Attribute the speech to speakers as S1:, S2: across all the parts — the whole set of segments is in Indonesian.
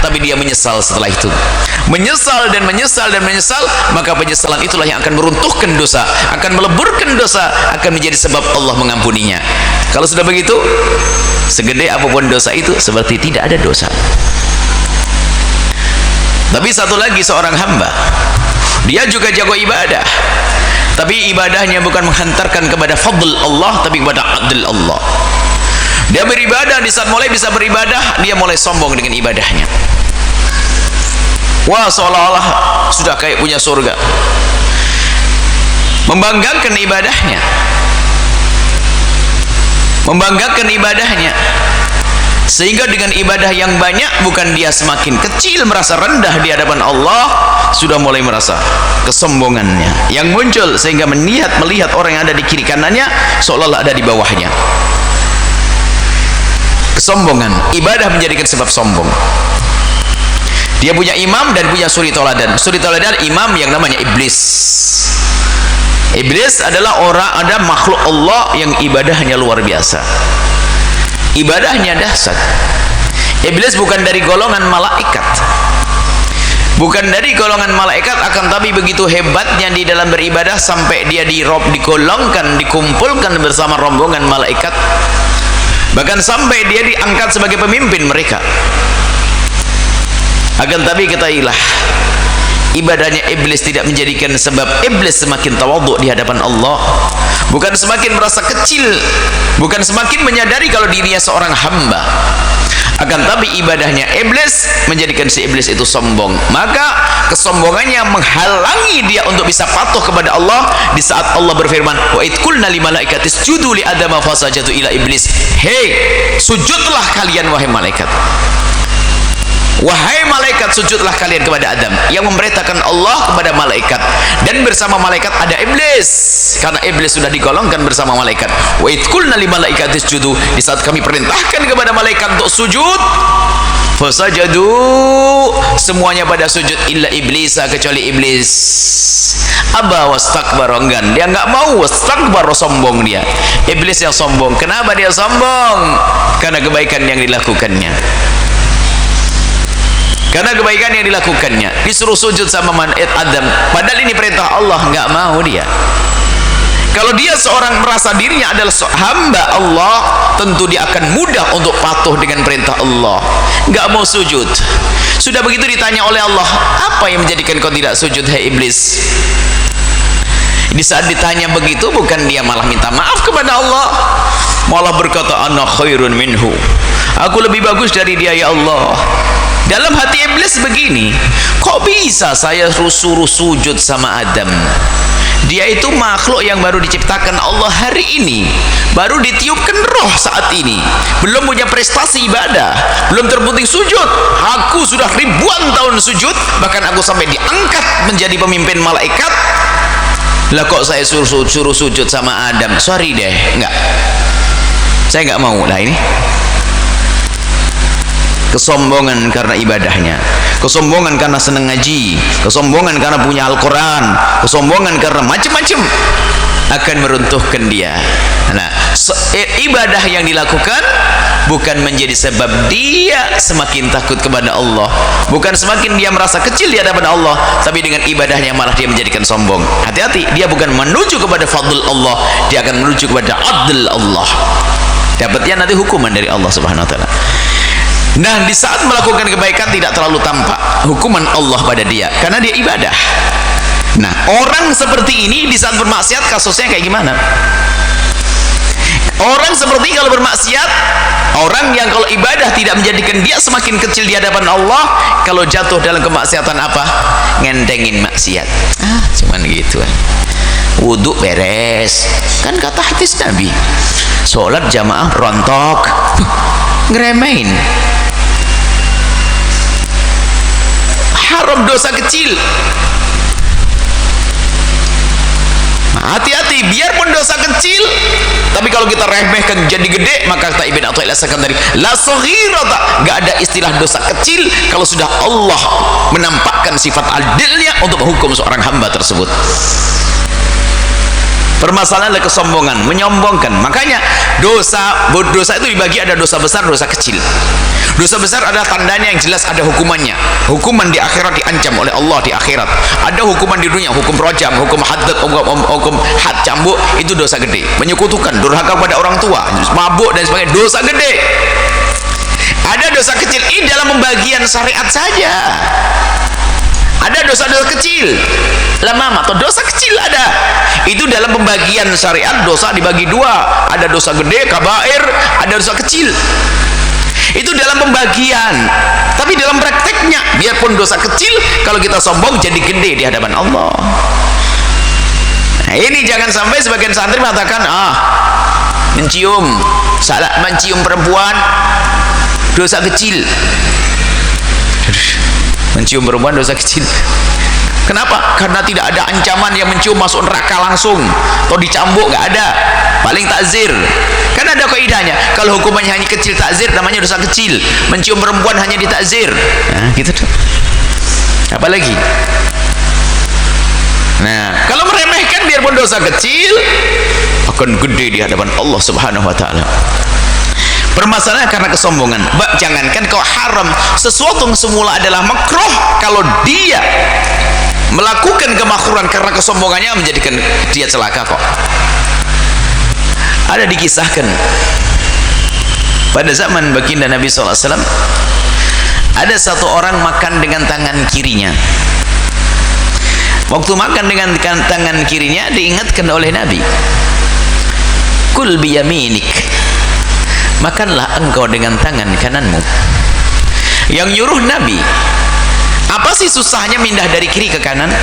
S1: tapi dia menyesal setelah itu. Menyesal dan menyesal dan menyesal, maka penyesalan itulah yang akan meruntuhkan dosa, akan meleburkan dosa, akan menjadi sebab Allah mengampuninya. Kalau sudah begitu, segede apapun dosa itu seperti tidak ada dosa. Tapi satu lagi, seorang hamba, dia juga jago ibadah, tapi ibadahnya bukan menghantarkan kepada fadl Allah, tapi kepada adl Allah. Dia beribadah, di saat mulai bisa beribadah, dia mulai sombong dengan ibadahnya. Wah, seolah-olah sudah kayak punya surga, membanggakan ibadahnya, membanggakan ibadahnya, sehingga dengan ibadah yang banyak bukan dia semakin kecil, merasa rendah di hadapan Allah, sudah mulai merasa kesombongannya yang muncul, sehingga melihat orang yang ada di kiri kanannya seolah-olah ada di bawahnya. Kesombongan, ibadah menjadikan sebab sombong. Dia punya imam dan punya suri toladan. Suri toladan imam yang namanya iblis. Iblis adalah ada makhluk Allah yang ibadahnya luar biasa, ibadahnya dahsyat. Iblis bukan dari golongan malaikat, bukan dari golongan malaikat, akan tapi begitu hebatnya di dalam beribadah sampai dia digolongkan, dikumpulkan bersama rombongan malaikat, bahkan sampai dia diangkat sebagai pemimpin mereka. Akan tapi ketahuilah, ibadahnya iblis tidak menjadikan sebab iblis semakin tawadhu di hadapan Allah, bukan semakin merasa kecil, bukan semakin menyadari kalau dirinya seorang hamba. Akan tapi ibadahnya iblis menjadikan si iblis itu sombong, maka kesombongannya menghalangi dia untuk bisa patuh kepada Allah. Di saat Allah berfirman, wa id qulna lil malaikati isjudu li adama fasajadu ila iblis, hei, sujudlah kalian wahai malaikat, wahai malaikat, sujudlah kalian kepada Adam. Yang memerintahkan Allah kepada malaikat, dan bersama malaikat ada iblis, karena iblis sudah digolongkan bersama malaikat. Wa id qulna lil malaikati isjudu, di saat kami perintahkan kepada malaikat untuk sujud, fasajadu, semuanya pada sujud, illa iblisa, kecuali iblis. Aba wastakbara, enggan, dia enggak mau, wastakbara, sombong dia. Iblis yang sombong. Kenapa dia sombong? Karena kebaikan yang dilakukannya, karena kebaikan yang dilakukannya. Disuruh sujud sama Adam, padahal ini perintah Allah, enggak mau dia. Kalau dia seorang merasa dirinya adalah hamba Allah, tentu dia akan mudah untuk patuh dengan perintah Allah, enggak mau sujud. Sudah begitu ditanya oleh Allah, apa yang menjadikan kau tidak sujud, hai iblis? Di saat ditanya begitu, bukan dia malah minta maaf kepada Allah, malah berkata, ana khairun minhu, aku lebih bagus dari dia ya Allah. Dalam hati iblis begini, kok bisa saya suruh sujud sama Adam? Dia itu makhluk yang baru diciptakan Allah hari ini, baru ditiupkan roh saat ini, belum punya prestasi ibadah, belum terbukti sujud. Aku sudah ribuan tahun sujud, bahkan aku sampai diangkat menjadi pemimpin malaikat. Lah kok saya suruh sujud sama Adam? Sorry deh, enggak, saya enggak mau. Lah ini kesombongan karena ibadahnya, kesombongan karena senang ngaji, kesombongan karena punya Al-Quran, kesombongan karena macam-macam, akan meruntuhkan dia. Nah, ibadah yang dilakukan bukan menjadi sebab dia semakin takut kepada Allah, bukan semakin dia merasa kecil di hadapan Allah, tapi dengan ibadahnya malah dia menjadikan sombong. Hati-hati, dia bukan menuju kepada fadl Allah, dia akan menuju kepada adl Allah. Dapatnya nanti hukuman dari Allah Subhanahu wa taala. Nah, di saat melakukan kebaikan tidak terlalu tampak hukuman Allah pada dia, karena dia ibadah. Nah, orang seperti ini di saat bermaksiat kasusnya kayak gimana? Orang seperti kalau bermaksiat, orang yang kalau ibadah tidak menjadikan dia semakin kecil di hadapan Allah, kalau jatuh dalam kemaksiatan apa? Ngentengin maksiat. Cuman gitu. Wudhu beres, kan kata hadis Nabi, sholat jamaah rontok, ngeremehin. Haram, dosa kecil. Hati-hati, biarpun dosa kecil, tapi kalau kita remehkan jadi gede, maka kata Ibn Athaillah sekandari la saghirata, enggak ada istilah dosa kecil kalau sudah Allah menampakkan sifat adilnya untuk menghukum seorang hamba tersebut. Permasalahan adalah kesombongan, menyombongkan. Makanya dosa itu dibagi ada dosa besar, dosa kecil. Dosa besar adalah tandanya yang jelas ada hukumannya. Hukuman di akhirat diancam oleh Allah di akhirat. Ada hukuman di dunia, hukum rajam, hukum haddad, hukum had cambuk, itu dosa gede. Menyekutukan, durhaka kepada orang tua, mabuk dan sebagainya, dosa gede. Ada dosa kecil, ini dalam pembagian syariat saja. Ada dosa-dosa kecil, lamam atau dosa kecil ada. Itu dalam pembagian syariat dosa dibagi dua. Ada dosa gede, kabair, ada dosa kecil. Itu dalam pembagian. Tapi dalam prakteknya, biarpun dosa kecil, kalau kita sombong jadi gede di hadapan Allah. Nah, ini jangan sampai sebagian santri mengatakan, mencium perempuan dosa kecil. Mencium perempuan dosa kecil. Kenapa? Karena tidak ada ancaman yang mencium masuk neraka langsung atau dicambuk, nggak ada. Paling takzir. Kan ada kaidahnya. Kalau hukumannya hanya kecil takzir, namanya dosa kecil. Mencium perempuan hanya ditakzir. Nah, gitu tuh. Apalagi? Nah, kalau meremehkan biarpun dosa kecil, akan gede di hadapan Allah Subhanahu wa taala. Permasalahan karena kesombongan. Jangankan kau haram, sesuatu yang semula adalah makruh, kalau dia melakukan kemakruhan karena kesombongannya menjadikan dia celaka kok. Ada dikisahkan pada zaman baginda Nabi SAW, ada satu orang makan dengan tangan kirinya. Waktu makan dengan tangan kirinya diingatkan oleh Nabi, kul biyaminik, makanlah engkau dengan tangan kananmu. Yang nyuruh Nabi, apa sih susahnya pindah dari kiri ke kanan?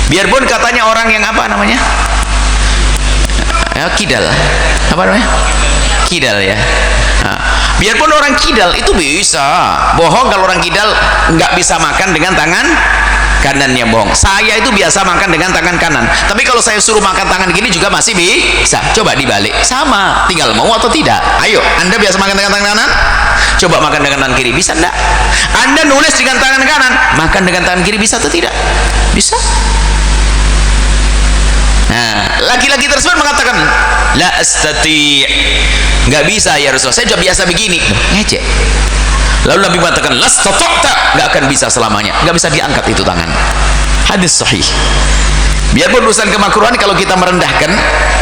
S1: Biarpun katanya orang yang apa namanya, kidal, apa namanya, kidal ya. Nah, biarpun orang kidal itu bisa bohong. Kalau orang kidal nggak bisa makan dengan tangan kanannya, bohong. Saya itu biasa makan dengan tangan kanan, tapi kalau saya suruh makan tangan kiri juga masih bisa. Coba dibalik, sama, tinggal mau atau tidak. Ayo, Anda biasa makan dengan tangan kanan, coba makan dengan tangan kiri, bisa enggak? Anda nulis dengan tangan kanan, makan dengan tangan kiri bisa atau tidak? Bisa. Nah, laki-laki tersebut mengatakan, la astati', nggak bisa ya Rasulullah, saya juga biasa begini. Ngecek. Lalu Nabi mengatakan, lastata'ta, nggak akan bisa selamanya, nggak bisa diangkat itu tangan. Hadis sahih. Biarpun urusan kemakruhan kalau kita merendahkan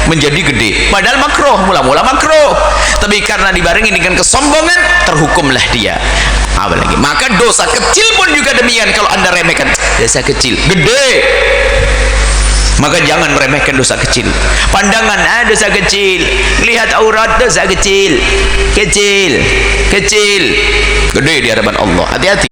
S1: menjadi gede, padahal makruh, mula-mula makruh, tapi karena dibarengi dengan kesombongan, terhukumlah dia. Apalagi, maka dosa kecil pun juga demikian. Kalau Anda remehkan, dosa kecil, gede. Maka jangan meremehkan dosa kecil. Pandangan, dosa kecil, lihat aurat, dosa kecil, kecil, gede di hadapan Allah. Hati-hati.